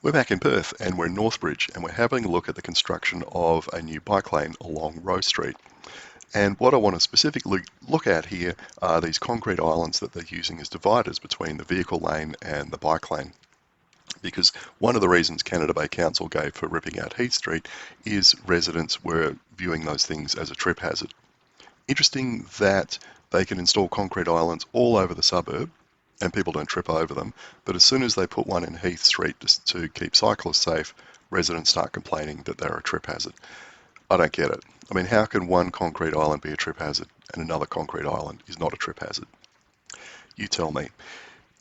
We're back in Perth and we're in Northbridge and we're having a look at the construction of a new bike lane along Roe Street. And what I want to specifically look at here are these concrete islands that they're using as dividers between the vehicle lane and the bike lane. Because one of the reasons Canada Bay Council gave for ripping out Heath Street is residents were viewing those things as a trip hazard. Interesting that they can install concrete islands all over the suburb and people don't trip over them, but as soon as they put one in Heath Street to keep cyclists safe, residents start complaining that they're a trip hazard. I don't get it. I mean, how can one concrete island be a trip hazard and another concrete island is not a trip hazard? You tell me.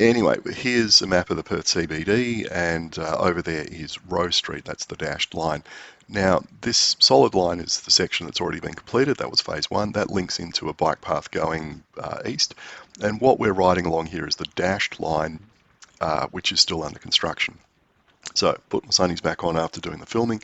Anyway, here's a map of the Perth CBD, and over there is Roe Street. That's the dashed line. Now, this solid line is the section that's already been completed. That was phase one. That links into a bike path going east. And what we're riding along here is the dashed line, which is still under construction. So, put my sunnies back on after doing the filming,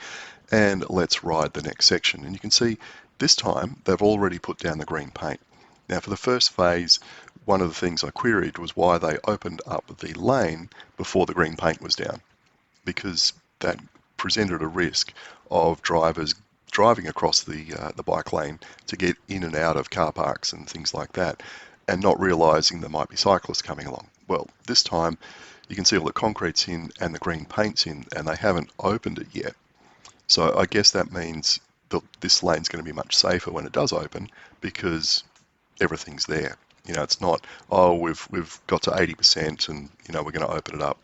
and let's ride the next section. And you can see this time they've already put down the green paint. Now, for the first phase, one of the things I queried was why they opened up the lane before the green paint was down, because that presented a risk of drivers driving across the bike lane to get in and out of car parks and things like that, and not realising there might be cyclists coming along. Well, this time you can see all the concrete's in and the green paint's in, and they haven't opened it yet. So I guess that means that this lane's going to be much safer when it does open because everything's there. You know, it's not, oh, we've got to 80% and, you know, we're going to open it up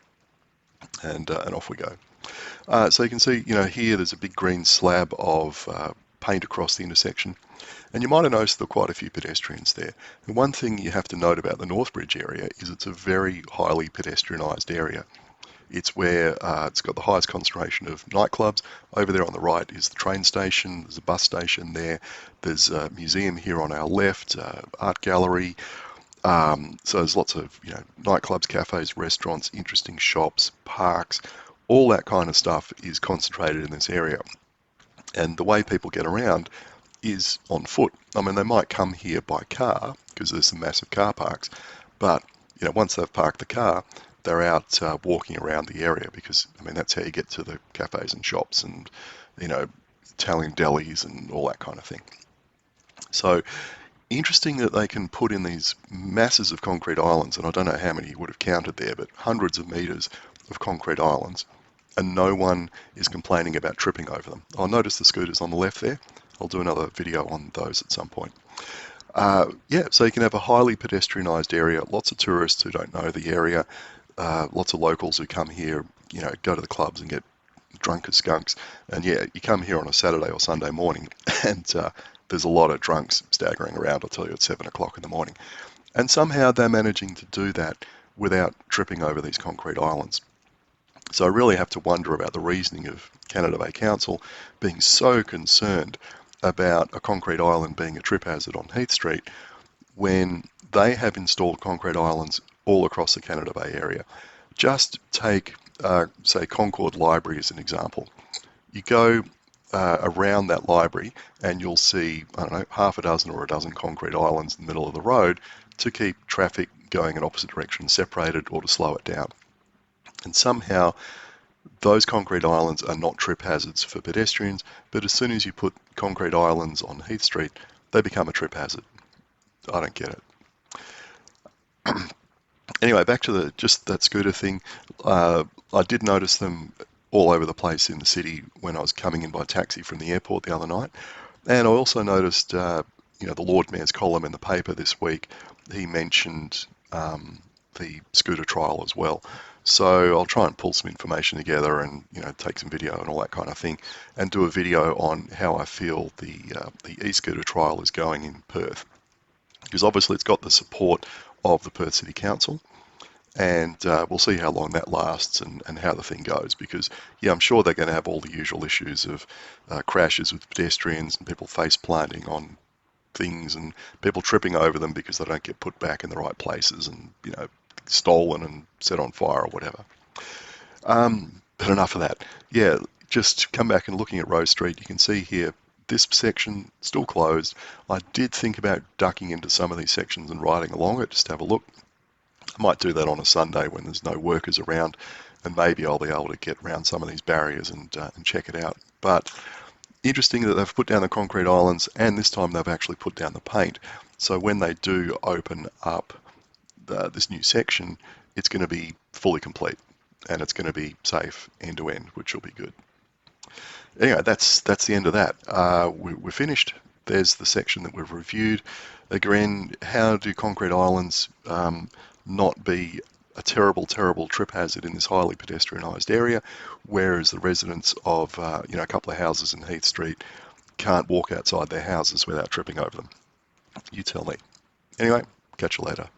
and off we go. So you can see, you know, here there's a big green slab of paint across the intersection. And you might have noticed there are quite a few pedestrians there. And one thing you have to note about the Northbridge area is it's a very highly pedestrianised area. It's where it's got the highest concentration of nightclubs. Over there on the right is the train station. There's a bus station there. There's a museum here on our left, art gallery. So there's lots of, you know, nightclubs, cafes, restaurants, interesting shops, parks. All that kind of stuff is concentrated in this area. And the way people get around is on foot. I mean, they might come here by car because there's some massive car parks, but, you know, once they've parked the car, they're out walking around the area because, I mean, that's how you get to the cafes and shops and, you know, Italian delis and all that kind of thing. So interesting that they can put in these masses of concrete islands, and I don't know how many you would have counted there, but hundreds of metres of concrete islands, and no one is complaining about tripping over them. I'll notice the scooters on the left there. I'll do another video on those at some point. Yeah, so you can have a highly pedestrianised area, lots of tourists who don't know the area, lots of locals who come here, you know, go to the clubs and get drunk as skunks. And yeah, you come here on a Saturday or Sunday morning and there's a lot of drunks staggering around, I'll tell you, at 7 o'clock in the morning. And somehow they're managing to do that without tripping over these concrete islands. So I really have to wonder about the reasoning of Canada Bay Council being so concerned about a concrete island being a trip hazard on Heath Street when they have installed concrete islands all across the Canada Bay area. Just take, say, Concord Library as an example. You go around that library and you'll see, I don't know, half a dozen or a dozen concrete islands in the middle of the road to keep traffic going in opposite directions separated or to slow it down. And somehow those concrete islands are not trip hazards for pedestrians, but as soon as you put concrete islands on Heath Street, they become a trip hazard. I don't get it. Anyway, back to just that scooter thing. I did notice them all over the place in the city when I was coming in by taxi from the airport the other night. And I also noticed, you know, the Lord Mayor's column in the paper this week, he mentioned the scooter trial as well. So I'll try and pull some information together and, you know, take some video and all that kind of thing and do a video on how I feel the e-scooter trial is going in Perth. Because obviously it's got the support of the Perth City Council, and we'll see how long that lasts and how the thing goes, because yeah, I'm sure they're going to have all the usual issues of crashes with pedestrians and people face planting on things and people tripping over them because they don't get put back in the right places and, you know, stolen and set on fire or whatever. But enough of that. Yeah, just come back and looking at Roe Street, you can see here this section still closed. I did think about ducking into some of these sections and riding along it just to have a look. I might do that on a Sunday when there's no workers around and maybe I'll be able to get around some of these barriers and check it out. But interesting that they've put down the concrete islands, and this time they've actually put down the paint. So when they do open up this new section, it's going to be fully complete, and it's going to be safe end to end, which will be good. Anyway, that's the end of that. We're finished. There's the section that we've reviewed. Again, how do concrete islands not be a terrible, terrible trip hazard in this highly pedestrianised area, whereas the residents of a couple of houses in Heath Street can't walk outside their houses without tripping over them? You tell me. Anyway, catch you later.